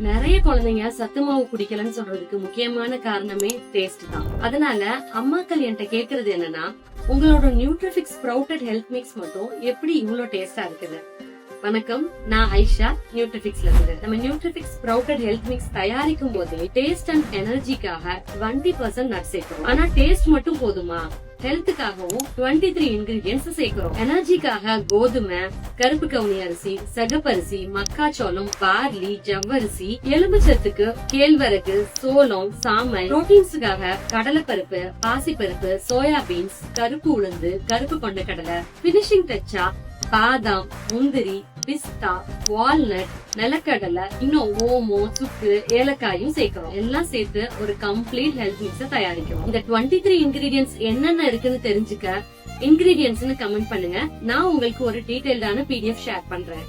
நிறைய குழந்தைங்க சத்து மாவு குடிக்கலன்னு சொல்றதுக்கு முக்கியமான காரணமே டேஸ்ட் தான். அதனால அம்மாக்கள் என்கிட்ட கேக்குறது என்னன்னா, உங்களோட நியூட்ரிஃபிக்ஸ் ஸ்ப்ரவுட்டட் ஹெல்த் மிக்ஸ் மட்டும் எப்படி இவ்வளவு டேஸ்டா இருக்குது? வணக்கம், நான் ஐஷா, நியூட்ரிஃபிக்ஸ்ல இருந்து. நம்ம நியூட்ரிஃபிக்ஸ் ஸ்ப்ரவுட்டட் ஹெல்த் மிக்ஸ் தயாரிக்கும் போதே டேஸ்ட் அண்ட் எனர்ஜிக்காக 20% நட்ஸ் சேர்க்கிறோம். ஆனா டேஸ்ட் மட்டும் போதுமா? ஹெல்த்துக்காகவும் 23 இன்கிரிடியன்ஸ் சேர்க்கிறோம். எனர்ஜிக்காக கோதுமை, கருப்பு கவுனி அரிசி, சகப்பரிசி, மக்காச்சோளம், பார்லி, ஜவ்வரிசி, எலும்புச்சத்துக்கு கேழ்வரகு, சோளம், சாமை, புரோட்டீன்ஸுக்காக கடலைப்பருப்பு, பாசிப்பருப்பு, சோயாபீன்ஸ், கருப்பு உளுந்து, கருப்பு கொண்டக்கடலை, பினிஷிங் டச்சா பாதாம், முந்திரி, பிஸ்தா, வால்நட், நிலக்கடலை, இன்னும் ஓமம், சுக்கு, ஏலக்காயும் சேர்க்கிறோம். எல்லாம் சேர்த்து ஒரு கம்ப்ளீட் ஹெல்த் மிக்ஸ தயாரிக்கிறோம். இந்த 23 இன்கிரிடியன்ஸ் என்னென்ன இருக்குன்னு தெரிஞ்சுக்க இன்கிரிடியன்ட்ஸ்னு கமெண்ட் பண்ணுங்க. நான் உங்களுக்கு ஒரு டீடைல்டான PDF ஷேர் பண்றேன்.